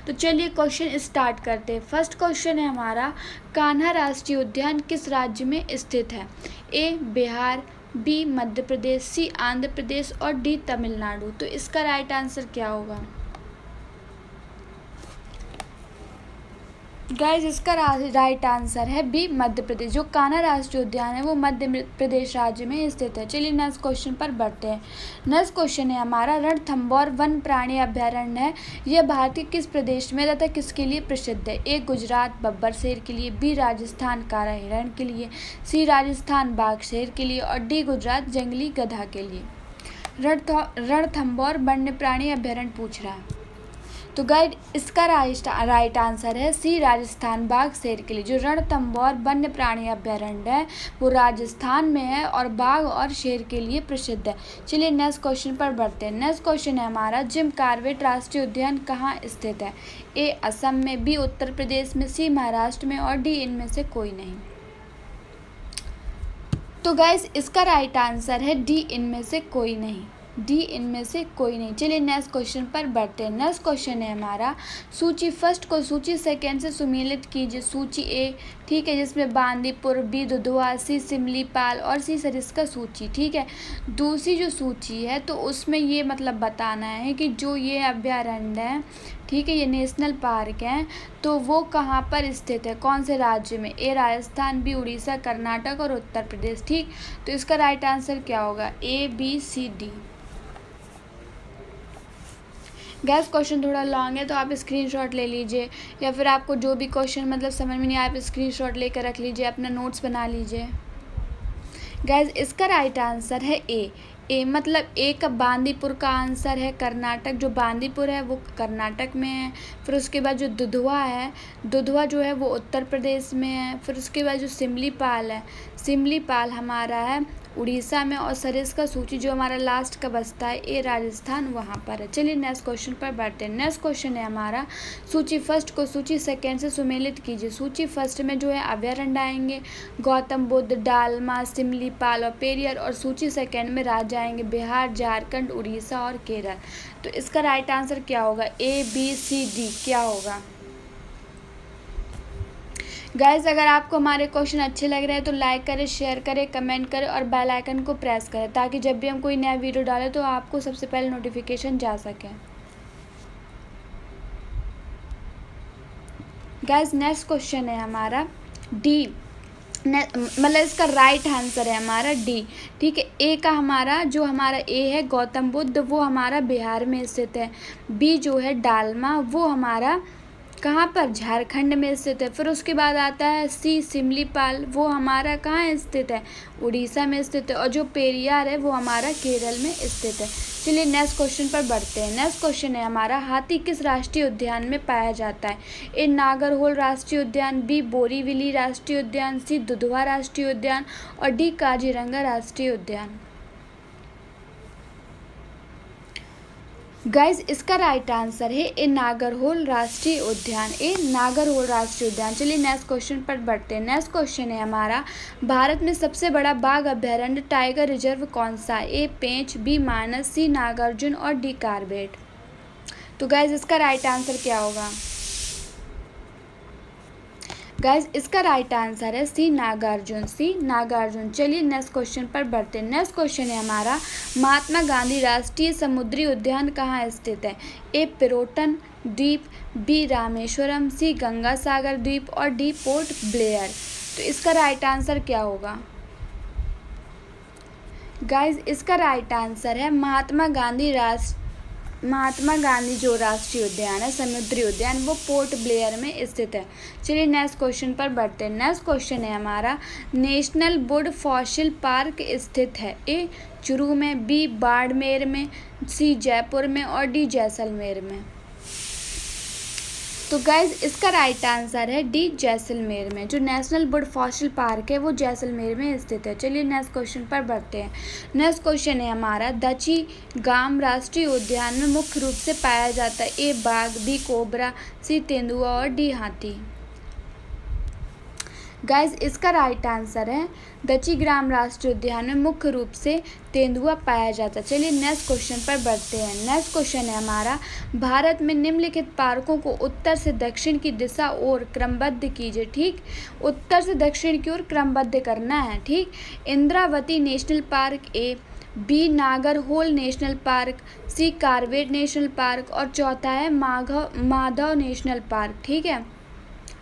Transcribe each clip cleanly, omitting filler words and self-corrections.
तो चलिए question start करते हैं। फर्स्ट क्वेश्चन है हमारा, कान्हा राष्ट्रीय उद्यान किस राज्य में स्थित है? ए बिहार, बी मध्य प्रदेश, सी आंध्र प्रदेश और डी तमिलनाडु। तो इसका राइट आंसर क्या होगा? गाइज इसका राइट आंसर है बी मध्य प्रदेश। जो कान्हा राष्ट्रीय उद्यान है वो मध्य प्रदेश राज्य में स्थित है। चलिए नेक्स्ट क्वेश्चन पर बढ़ते हैं। नेक्स्ट क्वेश्चन है हमारा, रणथंभौर वन प्राणी अभ्यारण्य है, यह भारत के किस प्रदेश में तथा किसके लिए प्रसिद्ध है? ए गुजरात बब्बर शेर के लिए, बी राजस्थान काला हिरण के लिए, सी राजस्थान बाघ शेर के लिए और डी गुजरात जंगली गधा के लिए। रणथंभौर वन्य प्राणी अभ्यारण्य पूछ रहा है। तो गाइड इसका राइट आंसर है सी राजस्थान बाघ शेर के लिए। जो रणथंभौर वन्य प्राणी अभ्यारण्य है वो राजस्थान में है और बाघ और शेर के लिए प्रसिद्ध है। चलिए नेक्स्ट क्वेश्चन पर बढ़ते हैं। नेक्स्ट क्वेश्चन है हमारा, जिम कॉर्बेट राष्ट्रीय उद्यान कहाँ स्थित है? ए असम में, बी उत्तर प्रदेश में, सी महाराष्ट्र में और डी इनमें से कोई नहीं। तो गाइस इसका राइट आंसर है डी इनमें से कोई नहीं। डी इनमें से कोई नहीं। चलिए नेक्स्ट क्वेश्चन पर बढ़ते हैं। नेक्स्ट क्वेश्चन है हमारा, सूची फर्स्ट को सूची सेकेंड से सुमेलित कीजिए। सूची ए, ठीक है, जिसमें बांदीपुर, बी दुधवा, सी सिमलीपाल और सी सरिस्का सूची, ठीक है। दूसरी जो सूची है तो उसमें ये मतलब बताना है कि जो ये अभ्यारण्य है, ठीक है, ये नेशनल पार्क हैं, तो वो कहाँ पर स्थित है, कौन से राज्य में? ए राजस्थान, बी उड़ीसा, कर्नाटक और उत्तर प्रदेश, ठीक। तो इसका राइट आंसर क्या होगा? A B C D. Guess question थोड़ा लॉन्ग है तो आप स्क्रीनशॉट ले लीजिए, या फिर आपको जो भी क्वेश्चन मतलब समझ में नहीं आए आप स्क्रीनशॉट लेकर रख लीजिए, अपना नोट्स बना लीजिए। गैस इसका राइट आंसर है ए मतलब ए का बांदीपुर का आंसर है कर्नाटक। जो बांदीपुर है वो कर्नाटक में है। फिर उसके बाद जो दुधवा है, दुधवा जो है वो उत्तर प्रदेश में है। फिर उसके बाद जो सिमलीपाल है, सिमलीपाल हमारा है उड़ीसा में। और सरिस्का सूची जो हमारा लास्ट का बचता है ए राजस्थान, वहाँ पर है। चलिए नेक्स्ट क्वेश्चन पर बढ़ते हैं। नेक्स्ट क्वेश्चन है हमारा, सूची फर्स्ट को सूची सेकेंड से सुमेलित कीजिए। सूची फर्स्ट में जो है अभ्यारण्य आएंगे गौतम बुद्ध, डालमा, सिमलीपाल और पेरियार, और सूची सेकेंड में राज्य आएंगे बिहार, झारखंड, उड़ीसा और केरल। तो इसका राइट आंसर क्या होगा? ए बी सी डी क्या होगा? गाइस अगर आपको हमारे क्वेश्चन अच्छे लग रहे हैं तो लाइक करें, शेयर करें, कमेंट करें और बेल आइकन को प्रेस करें, ताकि जब भी हम कोई नया वीडियो डालें तो आपको सबसे पहले नोटिफिकेशन जा सके। गाइस नेक्स्ट क्वेश्चन है हमारा डी, मतलब इसका राइट आंसर है हमारा डी, ठीक है। ए का हमारा जो हमारा ए है गौतम बुद्ध, वो हमारा बिहार में स्थित है। बी जो है डालमा, वो हमारा कहाँ पर? झारखंड में स्थित है। फिर उसके बाद आता है सी सिमलीपाल, वो हमारा कहाँ स्थित है? उड़ीसा में स्थित है। और जो पेरियार है वो हमारा केरल में स्थित है। चलिए नेक्स्ट क्वेश्चन पर बढ़ते हैं। नेक्स्ट क्वेश्चन है हमारा, हाथी किस राष्ट्रीय उद्यान में पाया जाता है? ए नागरहोल राष्ट्रीय उद्यान, बी बोरीवली राष्ट्रीय उद्यान, सी दुधवा राष्ट्रीय उद्यान और डी काजीरंगा राष्ट्रीय उद्यान। गाइज इसका राइट आंसर है ए नागरहोल राष्ट्रीय उद्यान। ए नागरहोल राष्ट्रीय उद्यान। चलिए नेक्स्ट क्वेश्चन पर बढ़ते हैं। नेक्स्ट क्वेश्चन है हमारा, भारत में सबसे बड़ा बाघ अभ्यारण्य टाइगर रिजर्व कौन सा है? ए पेंच, बी मानस, सी नागार्जुन और डी कॉर्बेट। तो गाइज इसका राइट आंसर क्या होगा? गाइज इसका राइट आंसर है सी नागार्जुन, सी नागार्जुन। चलिए नेक्स्ट क्वेश्चन पर बढ़ते हैं। नेक्स्ट क्वेश्चन है हमारा, महात्मा गांधी राष्ट्रीय समुद्री उद्यान कहाँ स्थित है? ए पिरोटन द्वीप, बी रामेश्वरम, सी गंगा सागर द्वीप और डी पोर्ट ब्लेयर। तो इसका राइट आंसर क्या होगा? गाइज इसका राइट आंसर है महात्मा गांधी जो राष्ट्रीय उद्यान है समुद्री उद्यान, वो पोर्ट ब्लेयर में स्थित है। चलिए नेक्स्ट क्वेश्चन पर बढ़ते हैं। नेक्स्ट क्वेश्चन है हमारा, नेशनल वुड फॉसिल पार्क स्थित है? ए चुरू में, बी बाड़मेर में, सी जयपुर में और डी जैसलमेर में। तो गाइज इसका राइट आंसर है डी जैसलमेर में। जो नेशनल वुड फॉसिल पार्क है वो जैसलमेर में स्थित है। चलिए नेक्स्ट क्वेश्चन पर बढ़ते हैं। नेक्स्ट क्वेश्चन है हमारा, दची गाम राष्ट्रीय उद्यान में मुख्य रूप से पाया जाता है? ए बाघ, बी कोबरा, सी तेंदुआ और डी हाथी। गाइज इसका राइट आंसर है दचिग्राम राष्ट्रीय उद्यान में मुख्य रूप से तेंदुआ पाया जाता है। चलिए नेक्स्ट क्वेश्चन पर बढ़ते हैं। नेक्स्ट क्वेश्चन है हमारा, भारत में निम्नलिखित पार्कों को उत्तर से दक्षिण की दिशा और क्रमबद्ध कीजिए। ठीक, उत्तर से दक्षिण की ओर क्रमबद्ध करना है। ठीक, इंद्रावती नेशनल पार्क, ए, बी नागरहोल नेशनल पार्क, सी कॉर्बेट नेशनल पार्क और चौथा है माधव नेशनल पार्क। ठीक है,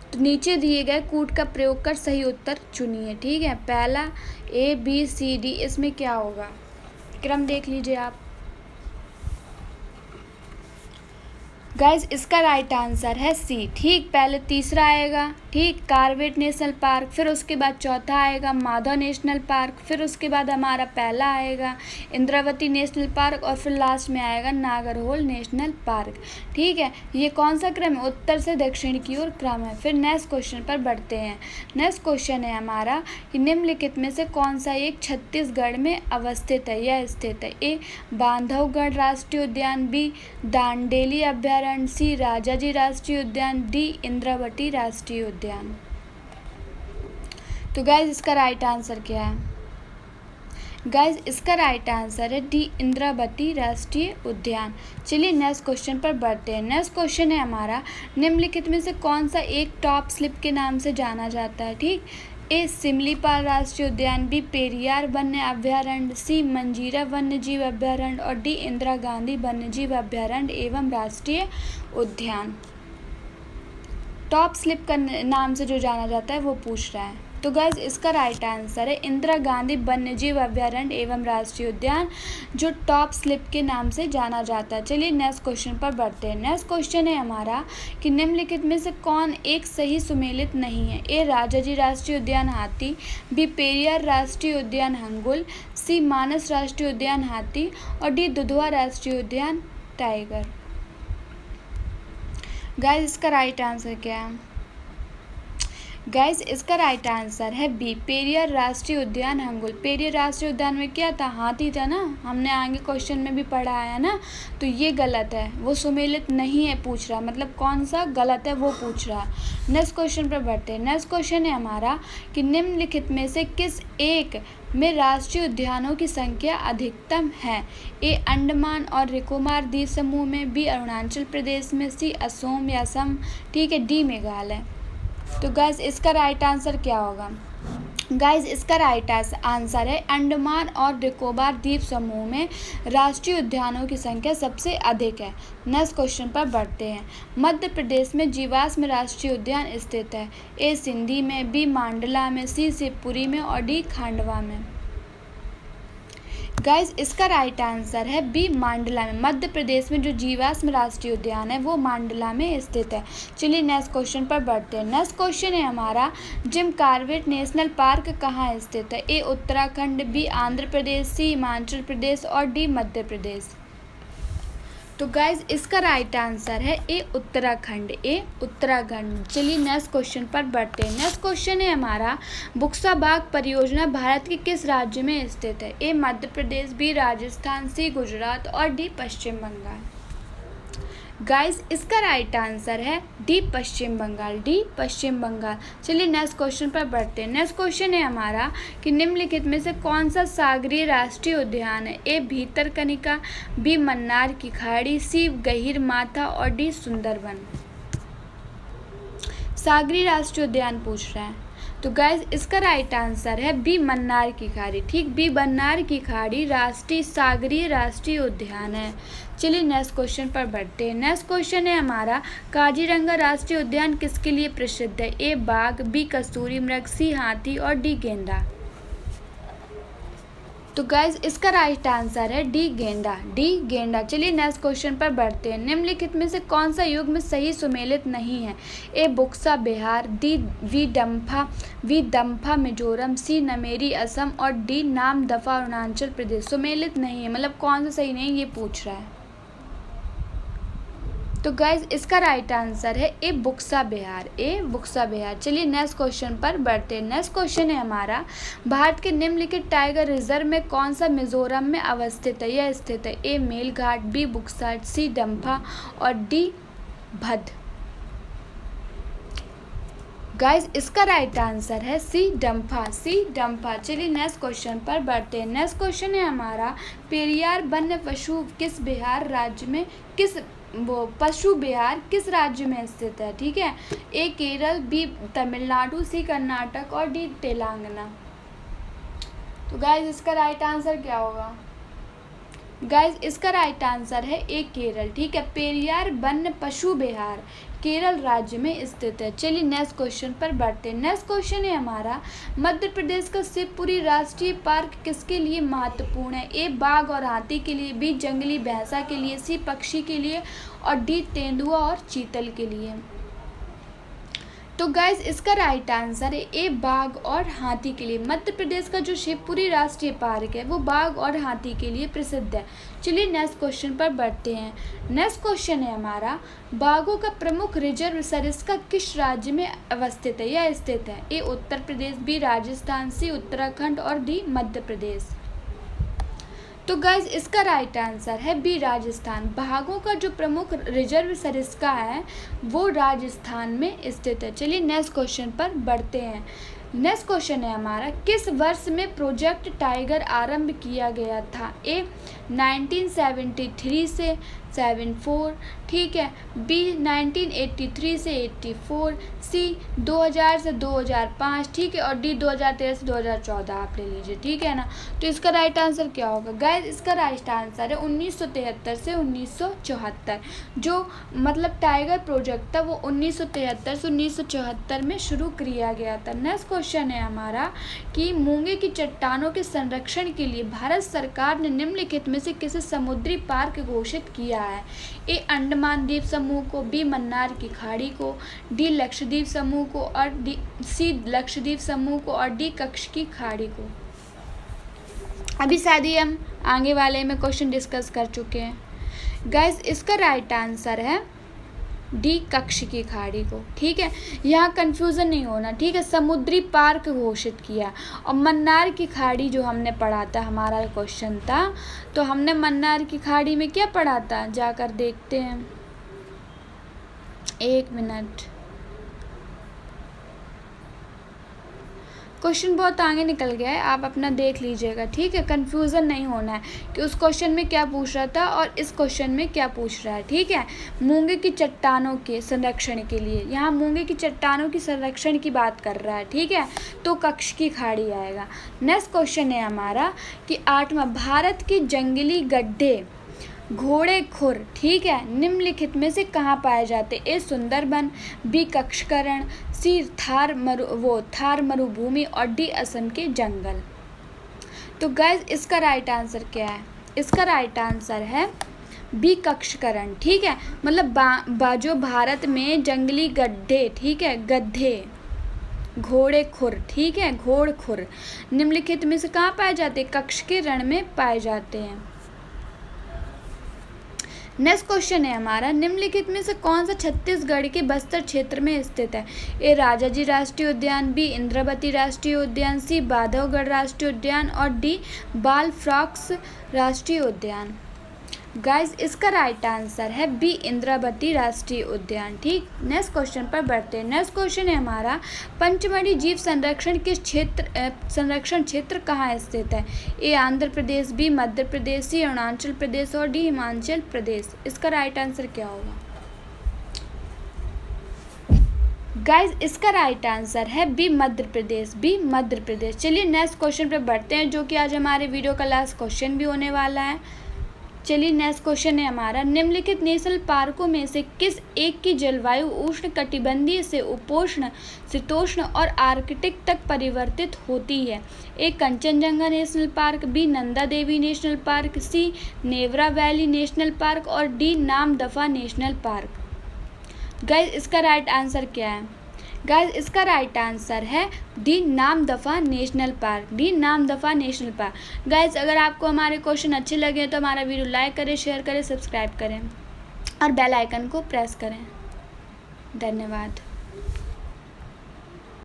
तो नीचे दिए गए कूट का प्रयोग कर सही उत्तर चुनिए। ठीक है, पहला ए बी सी डी, इसमें क्या होगा, क्रम देख लीजिए आप। गाइज इसका राइट आंसर है सी। ठीक, पहले तीसरा आएगा, ठीक, कॉर्बेट नेशनल पार्क, फिर उसके बाद चौथा आएगा माधव नेशनल पार्क, फिर उसके बाद हमारा पहला आएगा इंद्रावती नेशनल पार्क और फिर लास्ट में आएगा नागरहोल नेशनल पार्क। ठीक है, ये कौन सा क्रम है, उत्तर से दक्षिण की ओर क्रम है। फिर नेक्स्ट क्वेश्चन पर बढ़ते हैं। नेक्स्ट क्वेश्चन है हमारा कि निम्नलिखित में से कौन सा एक छत्तीसगढ़ में अवस्थित है या स्थित है। ए बांधवगढ़ राष्ट्रीय उद्यान, बी दांडेली अभ्यारण्य, सी राजाजी राष्ट्रीय उद्यान, डी इंद्रावती राष्ट्रीय उद्यान। तो गाइज इसका राइट आंसर क्या है? गाइज इसका राइट आंसर है डी इंद्रावती राष्ट्रीय उद्यान। चलिए नेक्स्ट क्वेश्चन पर बढ़ते हैं। नेक्स्ट क्वेश्चन है हमारा, निम्नलिखित में से कौन सा एक टॉप स्लिप के नाम से जाना जाता है। ठीक, ए सिमलीपाल राष्ट्रीय उद्यान, बी पेरियार वन्य अभ्यारण्य, सी मंजीरा वन्य जीव अभ्यारण्य और डी इंदिरा गांधी वन्य जीव अभ्यारण्य एवं राष्ट्रीय उद्यान। टॉप स्लिप का नाम से जो जाना जाता है वो पूछ रहा है। तो गाइज इसका राइट आंसर है इंदिरा गांधी वन्यजीव अभ्यारण्य एवं राष्ट्रीय उद्यान, जो टॉप स्लिप के नाम से जाना जाता है। चलिए नेक्स्ट क्वेश्चन पर बढ़ते हैं। नेक्स्ट क्वेश्चन है हमारा कि निम्नलिखित में से कौन एक सही सुमेलित नहीं है। ए राजाजी राष्ट्रीय उद्यान हाथी, बी पेरियार राष्ट्रीय उद्यान हंगुल, सी मानस राष्ट्रीय उद्यान हाथी और डी दुधवा राष्ट्रीय उद्यान टाइगर। गाइज इसका राइट आंसर क्या है? गाइज इसका राइट आंसर है बी पेरियार राष्ट्रीय उद्यान हंगुल। पेरियार राष्ट्रीय उद्यान में क्या था, हाथी था ना, हमने आगे क्वेश्चन में भी पढ़ा है ना। तो ये गलत है, वो सुमेलित नहीं है पूछ रहा, मतलब कौन सा गलत है वो पूछ रहा। नेक्स्ट क्वेश्चन पर बढ़ते हैं। नेक्स्ट क्वेश्चन है हमारा कि निम्नलिखित में से किस एक में राष्ट्रीय उद्यानों की संख्या अधिकतम है। ए अंडमान और निकोबार द्वीप समूह में, बी अरुणाचल प्रदेश में, सी असम या असम, ठीक है, डी मेघालय। तो गाइज इसका राइट आंसर क्या होगा? गाइज इसका राइट आंसर है अंडमान और निकोबार द्वीप समूह में राष्ट्रीय उद्यानों की संख्या सबसे अधिक है। नेक्स्ट क्वेश्चन पर बढ़ते हैं। मध्य प्रदेश में जीवाश्म राष्ट्रीय उद्यान स्थित है। ए सिंधी में, बी मांडला में, सी शिवपुरी में और डी खांडवा में। गाइज इसका राइट आंसर है बी मांडला में। मध्य प्रदेश में जो जीवाश्म राष्ट्रीय उद्यान है वो मांडला में स्थित है। चलिए नेक्स्ट क्वेश्चन पर बढ़ते हैं। नेक्स्ट क्वेश्चन है हमारा, जिम कॉर्बेट नेशनल पार्क कहाँ स्थित है। ए उत्तराखंड, बी आंध्र प्रदेश, सी हिमाचल प्रदेश और डी मध्य प्रदेश। तो गाइज इसका राइट आंसर है ए उत्तराखंड, ए उत्तराखंड। चलिए नेक्स्ट क्वेश्चन पर बढ़ते हैं। नेक्स्ट क्वेश्चन है हमारा, बुक्सा बाग परियोजना भारत के किस राज्य में स्थित है। ए मध्य प्रदेश, बी राजस्थान, सी गुजरात और डी पश्चिम बंगाल। गाइज इसका राइट आंसर है डी पश्चिम बंगाल, डी पश्चिम बंगाल। चलिए नेक्स्ट क्वेश्चन पर बढ़ते हैं। नेक्स्ट क्वेश्चन है हमारा कि निम्नलिखित में से कौन सा सागरीय राष्ट्रीय उद्यान है। ए भीतरकनिका, बी मन्नार की खाड़ी, सी गहीर माथा और डी सुंदरवन। सागरीय राष्ट्रीय उद्यान पूछ रहा है। तो गाइज इसका राइट आंसर है बी मन्नार की खाड़ी। ठीक, बी मन्नार की खाड़ी राष्ट्रीय सागरीय राष्ट्रीय उद्यान है। चलिए नेक्स्ट क्वेश्चन पर बढ़ते हैं। नेक्स्ट क्वेश्चन है हमारा, काजीरंगा राष्ट्रीय उद्यान किसके लिए प्रसिद्ध है। ए बाघ, बी कस्तूरी मृग, सी हाथी और डी गेंडा। तो गाइज इसका राइट आंसर है डी गेंडा, डी गेंडा। चलिए नेक्स्ट क्वेश्चन पर बढ़ते हैं। निम्नलिखित में से कौन सा युग में सही सुमेलित नहीं है। ए बुक्सा बिहार, डी वी दम्फा मिजोरम, सी नमेरी असम और डी नामदफा अरुणाचल प्रदेश। सुमेलित नहीं है, मतलब कौन सा सही नहीं ये पूछ रहा है। तो गाइज इसका राइट आंसर है ए बुक्सा बिहार, ए बुक्सा बिहार। चलिए नेक्स्ट क्वेश्चन पर बढ़ते हैं। नेक्स्ट क्वेश्चन है हमारा, भारत के निम्नलिखित टाइगर रिजर्व में कौन सा मिजोरम में अवस्थित है या स्थित है। ए मेलघाट, बी बुक्साट, सी डम्फा और डी गाइस इसका राइट आंसर है सी डम्फा, सी डम्फा। चलिए नेक्स्ट क्वेश्चन पर बढ़ते हैं। नेक्स्ट क्वेश्चन है हमारा, पेरियार वन्य पशु किस बिहार राज्य में पशु बिहार किस राज्य में स्थित है? ठीक है, ए केरल, बी तमिलनाडु, सी कर्नाटक और डी तेलंगाना। तो गाइस इसका राइट आंसर क्या होगा? गाइस इसका राइट आंसर है ए केरल। ठीक है, पेरियार वन्य पशु विहार केरल राज्य में स्थित है। चलिए नेक्स्ट क्वेश्चन पर बढ़ते हैं। नेक्स्ट क्वेश्चन है हमारा, मध्य प्रदेश का शिवपुरी राष्ट्रीय पार्क किसके लिए महत्वपूर्ण है? ए बाघ और हाथी के लिए, बी जंगली भैंसा के लिए, सी पक्षी के लिए और डी तेंदुआ और चीतल के लिए। तो गाइज इसका राइट आंसर है ए बाघ और हाथी के लिए। मध्य प्रदेश का जो शिवपुरी राष्ट्रीय पार्क है वो बाघ और हाथी के लिए प्रसिद्ध है। चलिए नेक्स्ट क्वेश्चन पर बढ़ते हैं। नेक्स्ट क्वेश्चन है हमारा, बाघों का प्रमुख रिजर्व सरिस्का किस राज्य में अवस्थित है या स्थित है? ए उत्तर प्रदेश, बी राजस्थान, सी उत्तराखंड और डी मध्य प्रदेश। तो गाइज इसका राइट आंसर है बी राजस्थान। बाघों का जो प्रमुख रिजर्व सरिस्का है वो राजस्थान में स्थित है। चलिए नेक्स्ट क्वेश्चन पर बढ़ते हैं। नेक्स्ट क्वेश्चन है हमारा, किस वर्ष में प्रोजेक्ट टाइगर आरंभ किया गया था? ए 1973 से 74, ठीक है, बी 1983 से 84, सी 2000 से 2005, ठीक है, और डी 2013 से 2014 आप ले लीजिए, ठीक है ना। तो इसका राइट आंसर क्या होगा? गाइस इसका राइट आंसर है 1973 से 1974। जो मतलब टाइगर प्रोजेक्ट था वो 1973 से 1974 में शुरू किया गया था। नेक्स्ट क्वेश्चन है हमारा कि मूंगे की चट्टानों के संरक्षण के लिए भारत सरकार ने निम्नलिखित में से किसे समुद्री पार्क घोषित किया है? ए अंडमान द्वीप समूह को, बी मन्नार की खाड़ी को, डी लक्षद्वीप समूह को और डी सी लक्षद्वीप समूह को और डी कच्छ की खाड़ी को। अभी शायद ही हम आगे वाले में क्वेश्चन डिस्कस कर चुके हैं। गाइस इसका राइट आंसर है डी कच्छ की खाड़ी को, ठीक है, यहाँ कंफ्यूजन नहीं होना, ठीक है। समुद्री पार्क घोषित किया और मन्नार की खाड़ी जो हमने पढ़ा था, हमारा क्वेश्चन था, तो हमने मन्नार की खाड़ी में क्या पढ़ा था जाकर देखते हैं, एक मिनट। क्वेश्चन बहुत आगे निकल गया है, आप अपना देख लीजिएगा, ठीक है। कंफ्यूजन नहीं होना है कि उस क्वेश्चन में क्या पूछ रहा था और इस क्वेश्चन में क्या पूछ रहा है, ठीक है। मूंगे की चट्टानों के संरक्षण के लिए, यहाँ मूंगे की चट्टानों की संरक्षण की बात कर रहा है, ठीक है, तो कच्छ की खाड़ी आएगा। नेक्स्ट क्वेश्चन है हमारा कि 8वां, भारत के जंगली गड्ढे घोड़े खुर, ठीक है, निम्नलिखित में से कहाँ पाए जाते? ए सुंदरबन, बी कक्षकरण, सी थार मरुभूमि और डी असम के जंगल। तो गाइज इसका राइट आंसर क्या है? इसका राइट आंसर है बी कक्षकरण, ठीक है, मतलब जो भारत में जंगली गड्ढे, ठीक है, गड्ढे घोड़े खुर, ठीक है, घोड़ खुर निम्नलिखित में से कहाँ पाए जाते? कच्छ के रण में पाए जाते हैं। नेक्स्ट क्वेश्चन है हमारा, निम्नलिखित में से कौन सा छत्तीसगढ़ के बस्तर क्षेत्र में स्थित है? ए राजाजी राष्ट्रीय उद्यान, बी इंद्रावती राष्ट्रीय उद्यान, सी बांधवगढ़ राष्ट्रीय उद्यान और डी बाल फ्रॉक्स राष्ट्रीय उद्यान। गाइज इसका राइट आंसर है बी इंद्रावती राष्ट्रीय उद्यान, ठीक। नेक्स्ट क्वेश्चन पर बढ़ते हैं। नेक्स्ट क्वेश्चन है हमारा, पंचमढ़ी जीव संरक्षण क्षेत्र कहाँ स्थित है? ए आंध्र प्रदेश, बी मध्य प्रदेश, सी अरुणाचल प्रदेश और डी हिमाचल प्रदेश। इसका राइट आंसर क्या होगा? गाइज इसका राइट आंसर है बी मध्य प्रदेश, बी मध्य प्रदेश। चलिए नेक्स्ट क्वेश्चन पर बढ़ते हैं, जो कि आज हमारे वीडियो का लास्ट क्वेश्चन भी होने वाला है। चलिए नेक्स्ट क्वेश्चन है हमारा, निम्नलिखित नेशनल पार्कों में से किस एक की जलवायु उष्ण कटिबंधीय से उपोष्ण, शीतोष्ण और आर्कटिक तक परिवर्तित होती है? A Kanchenjunga national park, B Nanda Devi national park, C Neora valley national park और D Namdapha national park. Guys इसका राइट आंसर क्या है? गाइज इसका राइट आंसर है D Namdapha national park, D Namdapha national park. Guys अगर आपको हमारे क्वेश्चन अच्छे लगे तो हमारा वीडियो लाइक करें, शेयर करें, सब्सक्राइब करें और बेल आइकन को प्रेस करें। धन्यवाद।